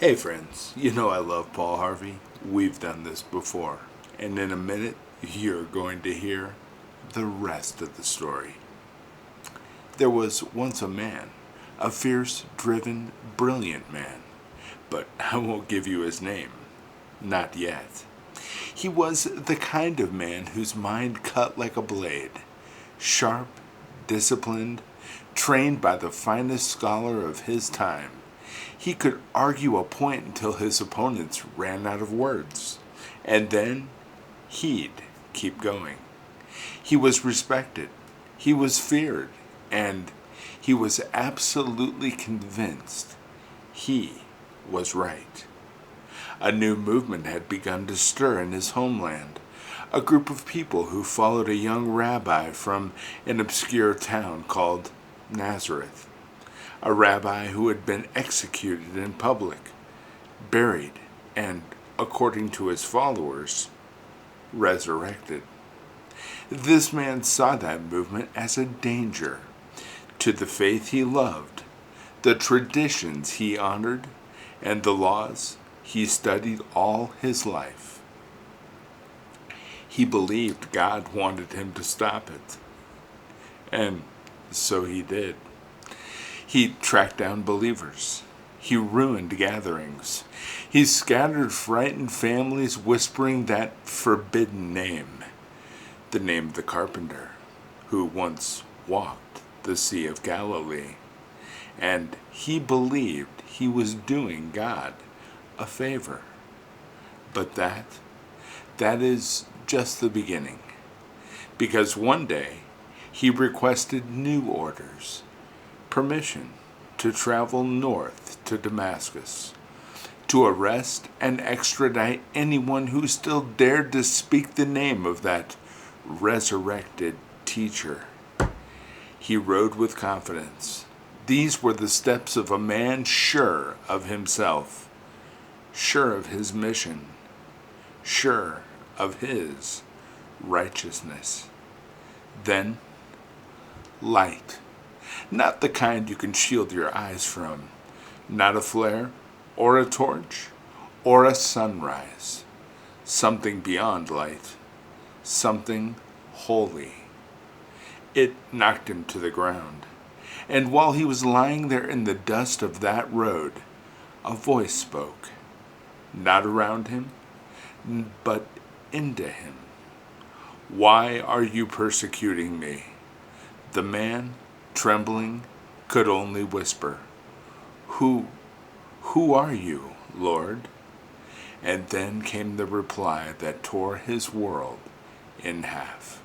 Hey friends, you know I love Paul Harvey. We've done this before. And in a minute, you're going to hear the rest of the story. There was once a man, a fierce, driven, brilliant man. But I won't give you his name. Not yet. He was the kind of man whose mind cut like a blade. Sharp, disciplined, trained by the finest scholar of his time. He could argue a point until his opponents ran out of words, and then he'd keep going. He was respected, he was feared, and he was absolutely convinced he was right. A new movement had begun to stir in his homeland. A group of people who followed a young rabbi from an obscure town called Nazareth. A rabbi who had been executed in public, buried, and, according to his followers, resurrected. This man saw that movement as a danger to the faith he loved, the traditions he honored, and the laws he studied all his life. He believed God wanted him to stop it, and so he did. He tracked down believers. He ruined gatherings. He scattered frightened families whispering that forbidden name, the name of the carpenter who once walked the Sea of Galilee. And he believed he was doing God a favor. But that is just the beginning. Because one day he requested new orders. Permission to travel north to Damascus, to arrest and extradite anyone who still dared to speak the name of that resurrected teacher. He rode with confidence. These were the steps of a man sure of himself, sure of his mission, sure of his righteousness. Then, light. Not the kind you can shield your eyes from. Not a flare, or a torch, or a sunrise. Something beyond light. Something holy. It knocked him to the ground. And while he was lying there in the dust of that road, a voice spoke. Not around him, but into him. Why are you persecuting me? The man, trembling, could only whisper, Who are you, Lord? And then came the reply that tore his world in half.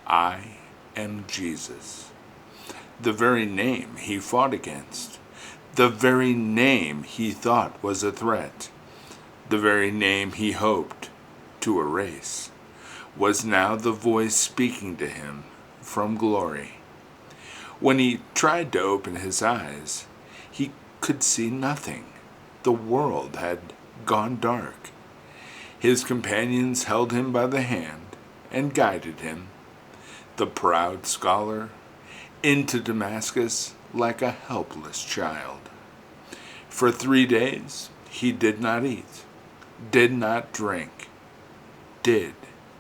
I am Jesus. The very name he fought against. The very name he thought was a threat. The very name he hoped to erase was now the voice speaking to him from glory. When he tried to open his eyes, he could see nothing. The world had gone dark. His companions held him by the hand and guided him, the proud scholar, into Damascus like a helpless child. For 3 days he did not eat, did not drink, did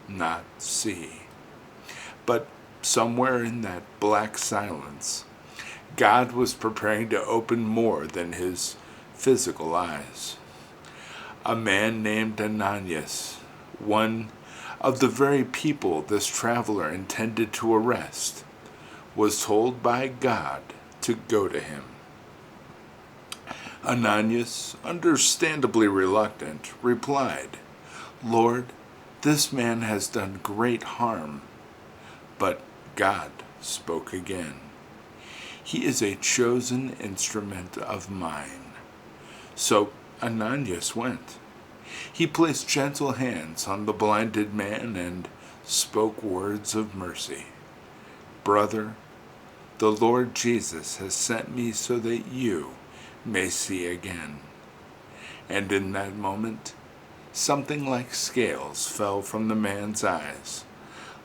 not see. But somewhere in that black silence, God was preparing to open more than his physical eyes. A man named Ananias, one of the very people this traveler intended to arrest, was told by God to go to him. Ananias, understandably reluctant, replied, Lord, this man has done great harm. But God spoke again. He is a chosen instrument of mine. So Ananias went. He placed gentle hands on the blinded man and spoke words of mercy. Brother, the Lord Jesus has sent me so that you may see again. And in that moment, something like scales fell from the man's eyes.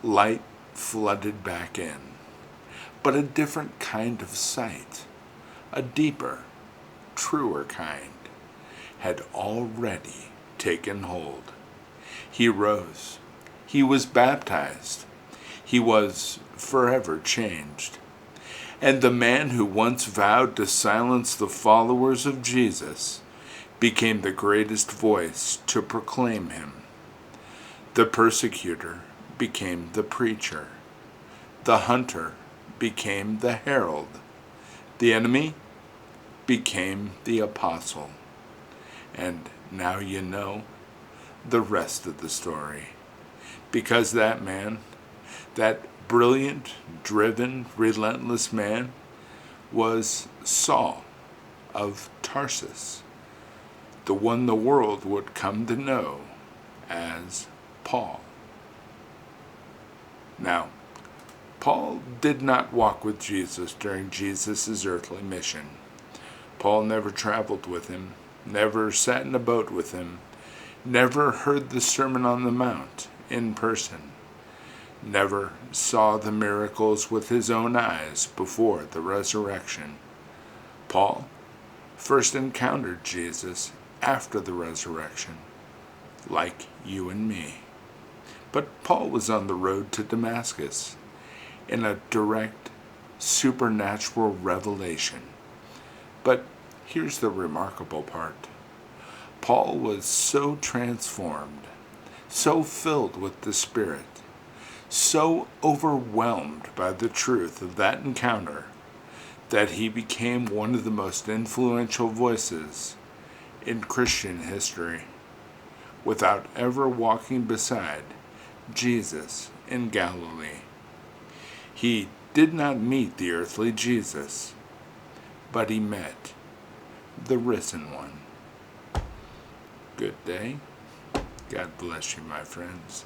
Light flooded back in, but a different kind of sight, a deeper, truer kind. had already taken hold. He rose. He was baptized. He was forever changed. And the man who once vowed to silence the followers of Jesus became the greatest voice to proclaim him. The persecutor became the preacher. The hunter became the herald. The enemy became the apostle. And now you know the rest of the story. Because that man, that brilliant, driven, relentless man, was Saul of Tarsus, the one the world would come to know as Paul. Now, Paul did not walk with Jesus during Jesus' earthly mission. Paul never traveled with him, never sat in a boat with him, never heard the Sermon on the Mount in person, never saw the miracles with his own eyes before the resurrection. Paul first encountered Jesus after the resurrection, like you and me. But Paul was on the road to Damascus in a direct supernatural revelation. But here's the remarkable part. Paul was so transformed, so filled with the Spirit, so overwhelmed by the truth of that encounter, that he became one of the most influential voices in Christian history, without ever walking beside Jesus in Galilee. He did not meet the earthly Jesus, but he met the risen one. Good day. God bless you, my friends.